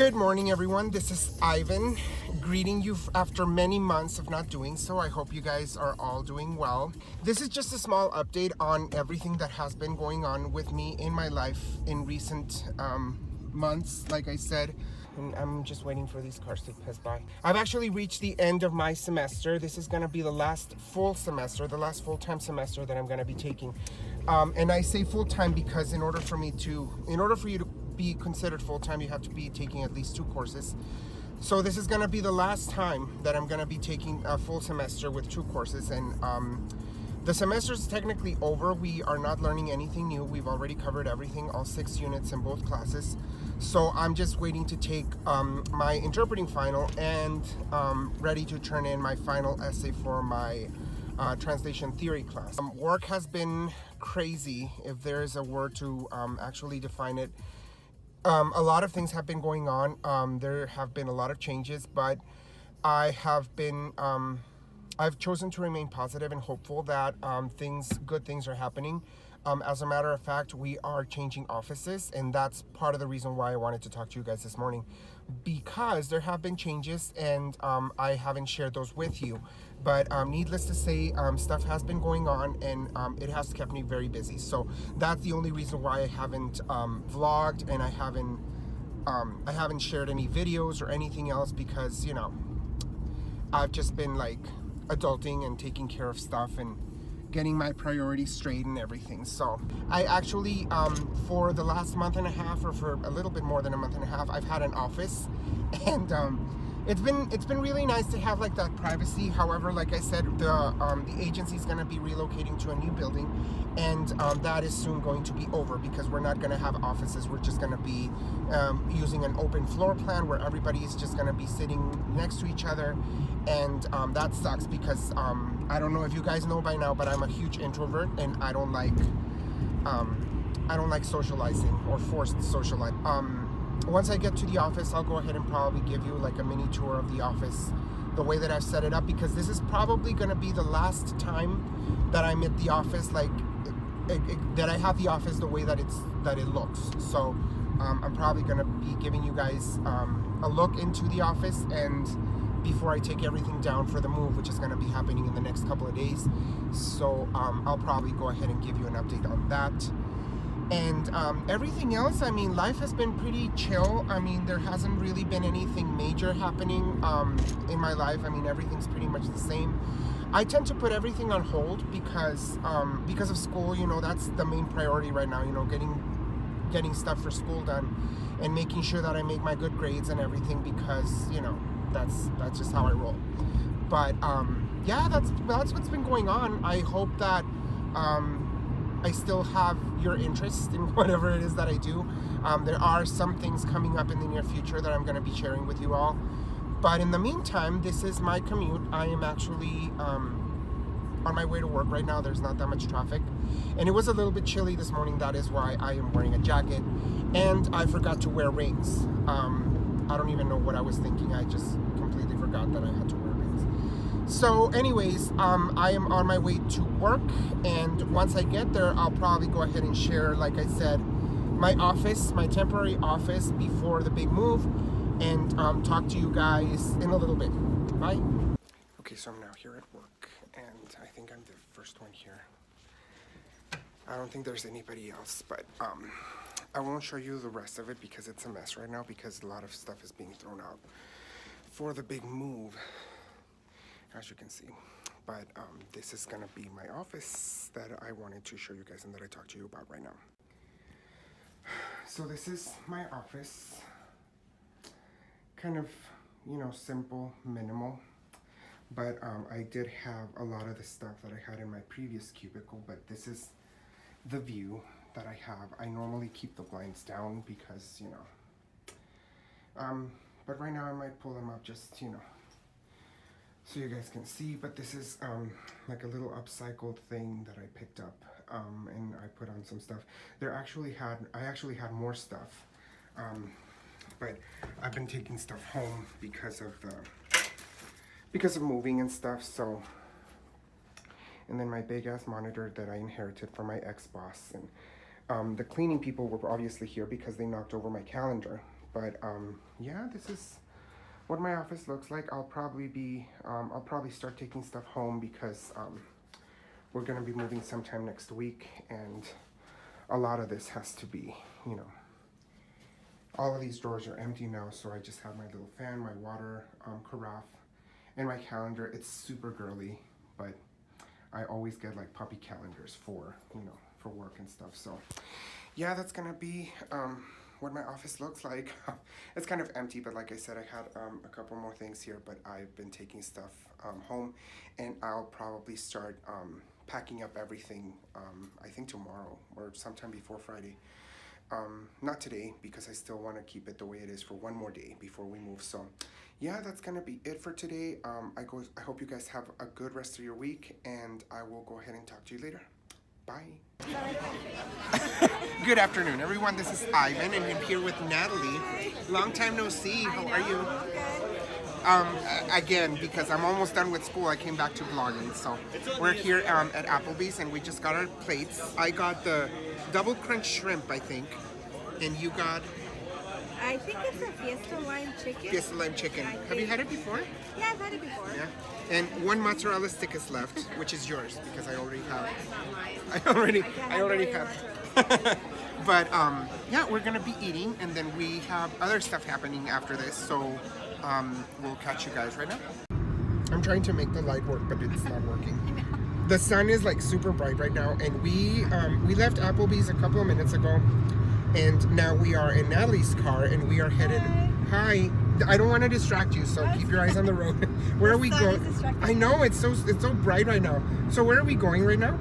Good morning, everyone. This is Ivan greeting you after many months of not doing so. I hope you guys are all doing well. This is just a small update on everything that has been going on with me in my life in recent months, like I said. And I'm just waiting for these cars to pass by. I've actually reached the end of my semester. This is gonna be the last full semester, the last full-time semester that I'm gonna be taking. And I say full-time because in order for you to be considered full-time, you have to be taking at least 2 courses. So this is gonna be the last time that I'm gonna be taking a full semester with 2 courses, and the semester is technically over. We are not learning anything new. We've already covered everything, all 6 units in both classes. So I'm just waiting to take my interpreting final and ready to turn in my final essay for my translation theory class. Work has been crazy, if there is a word to actually define it. A lot of things have been going on. There have been a lot of changes, but I've chosen to remain positive and hopeful that good things are happening. As a matter of fact, we are changing offices, and that's part of the reason why I wanted to talk to you guys this morning, because there have been changes, and I haven't shared those with you. But needless to say, stuff has been going on, and it has kept me very busy. So that's the only reason why I haven't vlogged, and I haven't shared any videos or anything else, because I've just been like adulting and taking care of stuff and getting my priorities straight and everything. So I actually for the last month and a half, or for a little bit more than a month and a half, I've had an office, and it's been really nice to have like that privacy. However, like I said, the agency is going to be relocating to a new building, and that is soon going to be over, because we're not going to have offices. We're just going to be using an open floor plan where everybody is just going to be sitting next to each other, and that sucks, because I don't know if you guys know by now, but I'm a huge introvert, and I don't like socializing or forced socializing. Once I get to the office, I'll go ahead and probably give you like a mini tour of the office, the way that I've set it up, because this is probably going to be the last time that I'm at the office, like that I have the office the way that it looks. So I'm probably going to be giving you guys a look into the office, and before I take everything down for the move, which is going to be happening in the next couple of days. So I'll probably go ahead and give you an update on that. And everything else, I mean, life has been pretty chill. I mean, there hasn't really been anything major happening in my life. I mean, everything's pretty much the same. I tend to put everything on hold because of school. That's the main priority right now. Getting stuff for school done and making sure that I make my good grades and everything, because that's just how I roll. But yeah, that's what's been going on. I hope that I still have your interest in whatever it is that I do. There are some things coming up in the near future that I'm going to be sharing with you all. But in the meantime, this is my commute. I am actually on my way to work right now. There's not that much traffic. And it was a little bit chilly this morning. That is why I am wearing a jacket. And I forgot to wear rings. I don't even know what I was thinking. I just completely forgot that I had to wear rings. So anyways, I am on my way to work, and once I get there, I'll probably go ahead and share, like I said, my office, my temporary office before the big move, and talk to you guys in a little bit. Bye. Okay, so I'm now here at work, and I think I'm the first one here. I don't think there's anybody else, but I won't show you the rest of it because it's a mess right now, because a lot of stuff is being thrown out for the big move, as you can see. But this is gonna be my office that I wanted to show you guys and that I talked to you about right now. So this is my office. Kind of, simple, minimal. But I did have a lot of the stuff that I had in my previous cubicle, but this is the view that I have. I normally keep the blinds down because, but right now I might pull them up just, so you guys can see. But this is like a little upcycled thing that I picked up, and I put on some stuff. I actually had more stuff, but I've been taking stuff home because of moving and stuff. So, and then my big ass monitor that I inherited from my ex-boss, and the cleaning people were obviously here because they knocked over my calendar. But yeah, this is what my office looks like. I'll probably start taking stuff home because we're gonna be moving sometime next week, and a lot of this has to be, you know, all of these drawers are empty now, so I just have my little fan, my water carafe, and my calendar. It's super girly, but I always get like puppy calendars for, you know, for work and stuff. So yeah, that's gonna be what my office looks like. It's kind of empty, but like I said, I had a couple more things here, but I've been taking stuff home, and I'll probably start packing up everything, I think tomorrow or sometime before Friday. Not today, because I still want to keep it the way it is for one more day before we move. So yeah, that's gonna be it for today. I hope you guys have a good rest of your week, and I will go ahead and talk to you later. Bye. Good afternoon, everyone. This is Ivan, and I'm here with Natalie. Long time no see. How are you? Again, because I'm almost done with school, I came back to vlogging. So we're here at Applebee's, and we just got our plates. I got the double crunch shrimp, I think, and you got... I think it's a Fiesta Lime Chicken. Fiesta Lime Chicken. Have you had it before? Yeah, I've had it before. Yeah. And one mozzarella stick is left, which is yours, because I already have. That's not mine. I already have. But yeah, we're gonna be eating, and then we have other stuff happening after this. So we'll catch you guys right now. I'm trying to make the light work, but it's not working. The sun is like super bright right now, and we left Applebee's a couple of minutes ago, and now we are in Natalie's car, and we are headed. Hi. I don't want to distract you, so keep your eyes on the road. Where are we going? I know it's so bright right now. So where are we going right now?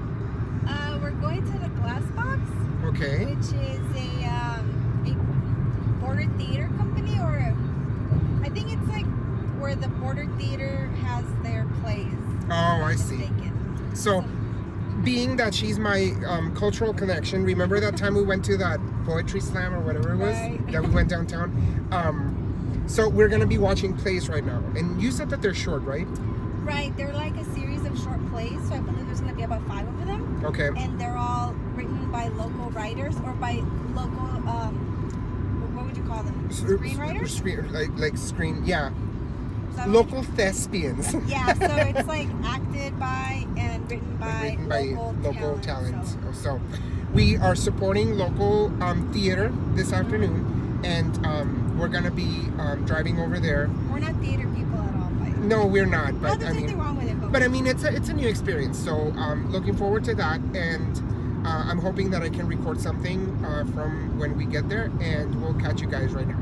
We're going to the Glass Box. Okay. Which is a border theater company, or I think it's like where the border theater has their plays. Oh, I see. So, being that she's my cultural connection, remember that time we went to that poetry slam or whatever it was that we went downtown? So we're gonna be watching plays right now, and you said that they're short, right? Right, they're like a series of short plays, so I believe there's gonna be about 5 of them. Okay. And they're all written by local writers or by local, what would you call them? Screenwriters? Yeah. Local thespians. Yeah, so it's like acted by and written by local talent. So we are supporting local theater this afternoon, and we're gonna be driving over there. We're not theater people at all, but no, we're not. But there's nothing wrong with it. But I mean, it's a new experience. So looking forward to that, and I'm hoping that I can record something from when we get there, and we'll catch you guys right now.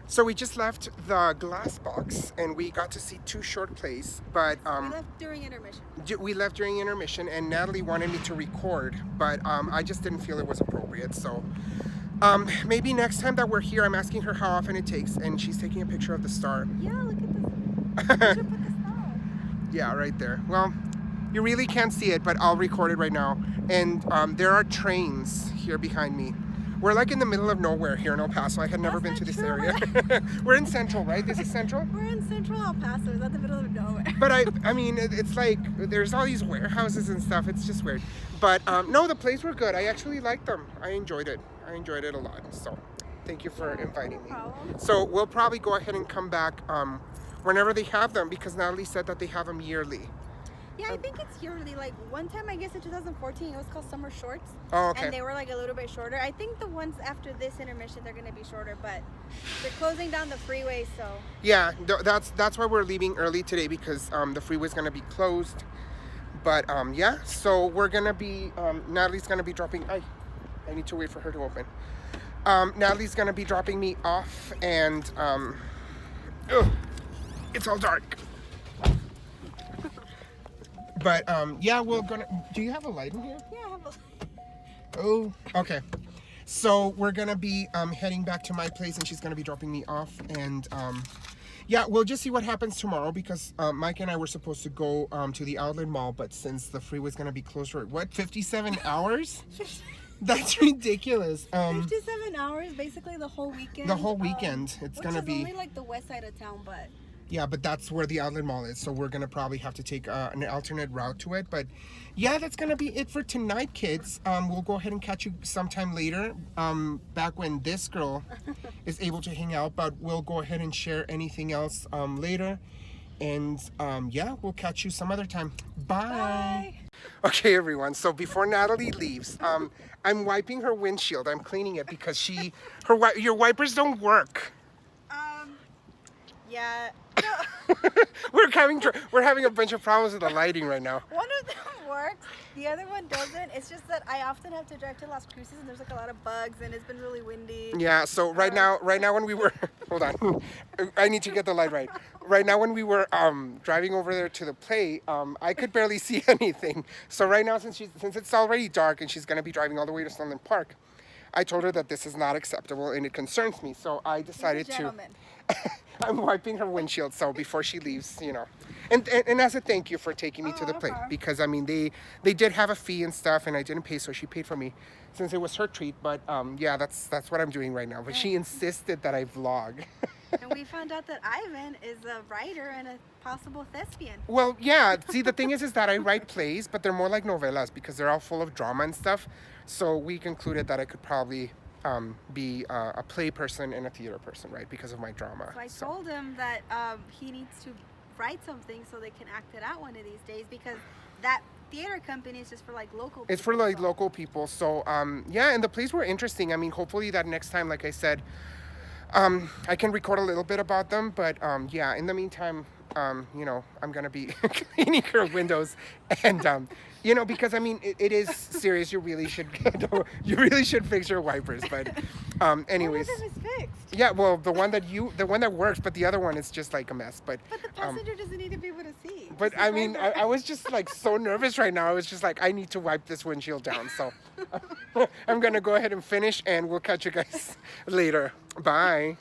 So we just left the Glass Box, and we got to see 2 short plays, but we left during intermission. We left during intermission, and Natalie wanted me to record, but I just didn't feel it was appropriate. So maybe next time that we're here, I'm asking her how often it takes, and she's taking a picture of the star. Yeah, look at this. You should put the star. Yeah, right there. Well, you really can't see it, but I'll record it right now. And there are trains here behind me. We're like in the middle of nowhere here in El Paso. I had never been to this area. We're in Central, right? This is Central? We're in Central El Paso. It's not the middle of nowhere. But I mean, it's like there's all these warehouses and stuff. It's just weird. But no, the plays were good. I actually liked them. I enjoyed it. I enjoyed it a lot. So thank you for inviting me. So we'll probably go ahead and come back whenever they have them, because Natalie said that they have them yearly. Yeah, I think it's yearly. Like one time, I guess in 2014, it was called Summer Shorts. Oh, okay. And they were like a little bit shorter. I think the ones after this intermission, they're going to be shorter, but they're closing down the freeway, so. Yeah, that's why we're leaving early today, because the freeway's going to be closed. But yeah, so we're going to be, Natalie's going to be dropping, I need to wait for her to open. Natalie's going to be dropping me off, and it's all dark. But yeah, we're gonna. Do you have a light in here? Yeah, I have a. Oh, okay. So we're gonna be heading back to my place, and she's gonna be dropping me off, and yeah, we'll just see what happens tomorrow, because Mike and I were supposed to go to the outlet mall, but since the freeway's gonna be closed for 57 hours? That's ridiculous. 57 hours, basically the whole weekend. The whole weekend. It's gonna be. Only like the west side of town, but. Yeah, but that's where the outlet mall is, so we're gonna probably have to take an alternate route to it. But yeah, that's gonna be it for tonight, kids. We'll go ahead and catch you sometime later, back when this girl is able to hang out. But we'll go ahead and share anything else later. And yeah, we'll catch you some other time. Bye. Okay, everyone. So before Natalie leaves, I'm wiping her windshield. I'm cleaning it because your wipers don't work. Yeah. we're having a bunch of problems with the lighting right now. One of them works, the other one doesn't. It's just that I often have to drive to Las Cruces and there's like a lot of bugs and it's been really windy. Yeah, so right now when we were hold on. I need to get the light right. Right now when we were driving over there to the play, I could barely see anything. So right now since it's already dark and she's gonna be driving all the way to Sunland Park, I told her that this is not acceptable and it concerns me. So I decided to I'm wiping her windshield, so before she leaves, you know, and as a thank you for taking me to the play, because I mean they did have a fee and stuff, and I didn't pay, so she paid for me since it was her treat. But yeah, that's what I'm doing right now. But she insisted that I vlog. And we found out that Ivan is a writer and a possible thespian. Well, yeah. See, the thing is that I write plays, but they're more like novelas because they're all full of drama and stuff. So we concluded that I could probably be a play person and a theater person, right? Because of my drama. So I told him that he needs to write something so they can act it out one of these days, because that theater company is just for like local people. It's for like local people. So yeah, and the plays were interesting. I mean, hopefully that next time, like I said, I can record a little bit about them. But yeah, in the meantime, you know, I'm gonna be cleaning her windows, and you know, because I mean, it is serious. You really should fix your wipers. But anyways, one of them is fixed. Yeah, well, the one that works, but the other one is just like a mess. But the passenger doesn't need to be able to see. But I mean, I was just like so nervous right now. I was just like, I need to wipe this windshield down. So I'm gonna go ahead and finish, and we'll catch you guys later. Bye.